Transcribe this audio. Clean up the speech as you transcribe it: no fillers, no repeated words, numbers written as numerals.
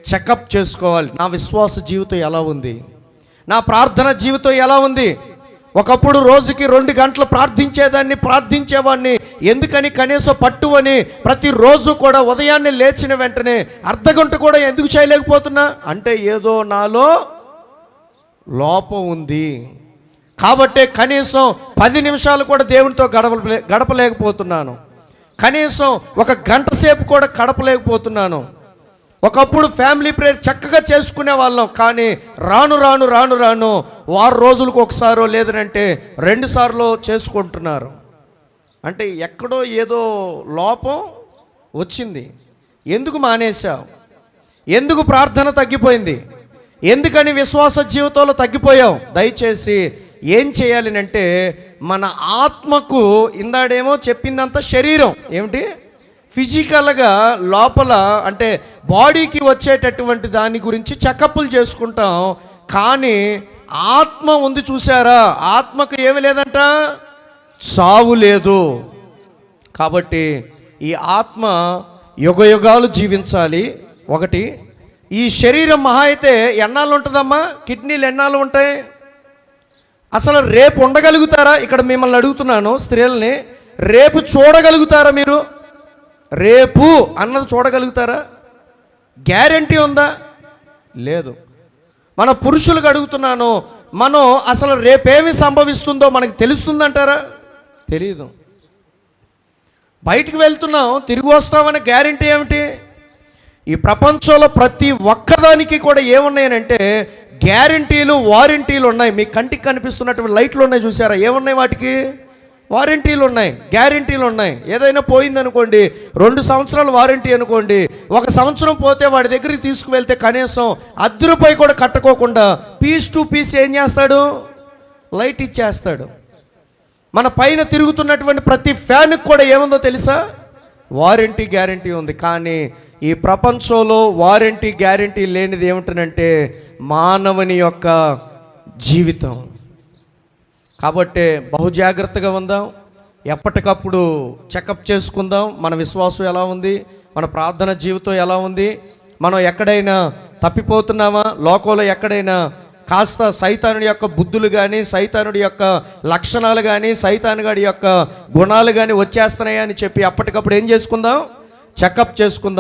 Checkup చేసుకోవాలి. నా విశ్వాస జీవితం ఎలా ఉంది, నా ప్రార్థన జీవితం ఎలా ఉంది. ఒకప్పుడు రోజుకి 2 గంటలు ప్రార్థించేవాడిని. ఎందుకని కనీసం పట్టువని ప్రతిరోజు కూడా ఉదయాన్నే లేచిన వెంటనే అర్ధగంట కూడా ఎందుకు చేయలేకపోతున్నా అంటే ఏదో నాలో లోపం ఉంది కాబట్టి కనీసం 10 నిమిషాలు కూడా దేవునితో గడపలేకపోతున్నాను. కనీసం 1 గంట సేపు కూడా గడపలేకపోతున్నాను. ఒకప్పుడు ఫ్యామిలీ ప్రేయర్ చక్కగా చేసుకునే వాళ్ళం, కానీ రాను 6 రోజులకు ఒకసారో లేదంటే 2 సార్లు చేసుకుంటున్నారు. అంటే ఎక్కడో ఏదో లోపం వచ్చింది. ఎందుకు మానేశావు? ఎందుకు ప్రార్థన తగ్గిపోయింది? ఎందుకని విశ్వాస జీవితంలో తగ్గిపోయావు? దయచేసి ఏం చేయాలి అంటే మన ఆత్మకు ఇందాడేమో చెప్పిందంతా శరీరం ఏమిటి ఫిజికల్గా లోపల అంటే బాడీకి వచ్చేటటువంటి దాని గురించి చెకప్లు చేసుకుంటాం, కానీ ఆత్మ ఉంది చూసారా, ఆత్మకు ఏమి లేదంట, చావు లేదు. కాబట్టి ఈ ఆత్మ యుగయుగాలు జీవించాలి. ఒకటి, ఈ శరీరం మహా అయితే ఎన్నాళ్ళు ఉంటుందమ్మా? కిడ్నీలు ఎన్నాళ్ళు ఉంటాయి? అసలు రేపు ఉండగలుగుతారా? ఇక్కడ మిమ్మల్ని అడుగుతున్నాను స్త్రీలని, రేపు చూడగలుగుతారా మీరు? రేపు అన్నది చూడగలుగుతారా? గ్యారంటీ ఉందా? లేదు. మన పురుషులకు అడుగుతున్నాను, మనం అసలు రేపేమి సంభవిస్తుందో మనకు తెలుస్తుందంటారా? తెలియదు. బయటికి వెళ్తున్నాం, తిరిగి వస్తామనే గ్యారంటీ ఏమిటి? ఈ ప్రపంచంలో ప్రతి ఒక్కదానికి కూడా ఏమున్నాయనంటే గ్యారంటీలు, వారంటీలు ఉన్నాయి. మీ కంటికి కనిపిస్తున్నటువంటి లైట్లు ఉన్నాయి చూసారా, ఏమున్నాయి వాటికి? వారంటీలు ఉన్నాయి, గ్యారంటీలు ఉన్నాయి. ఏదైనా పోయిందనుకోండి 2 సంవత్సరాలు వారంటీ అనుకోండి, 1 సంవత్సరం పోతే వాడి దగ్గరికి తీసుకువెళ్తే కనీసం ₹10 కూడా కట్టుకోకుండా పీస్ టు పీస్ ఏం చేస్తాడు? లైట్ ఇచ్చేస్తాడు. మన పైన తిరుగుతున్నటువంటి ప్రతి ఫ్యాన్కి కూడా ఏముందో తెలుసా? వారంటీ, గ్యారంటీ ఉంది. కానీ ఈ ప్రపంచంలో వారంటీ, గ్యారంటీ లేనిది ఏమిటనంటే మానవుని యొక్క జీవితం. కాబట్టి బహుజాగ్రత్తగా ఉందాం, ఎప్పటికప్పుడు చెకప్ చేసుకుందాం. మన విశ్వాసం ఎలా ఉంది, మన ప్రార్థన జీవితం ఎలా ఉంది, మనం ఎక్కడైనా తప్పిపోతున్నామా, లోకంలో ఎక్కడైనా కాస్త సైతానుడి యొక్క బుద్ధులు కానీ, సైతానుడి యొక్క లక్షణాలు కానీ, సైతానుగాడి యొక్క గుణాలు కానీ వచ్చేస్తున్నాయా అని చెప్పి అప్పటికప్పుడు ఏం చేసుకుందాం? చెకప్ చేసుకుందాం.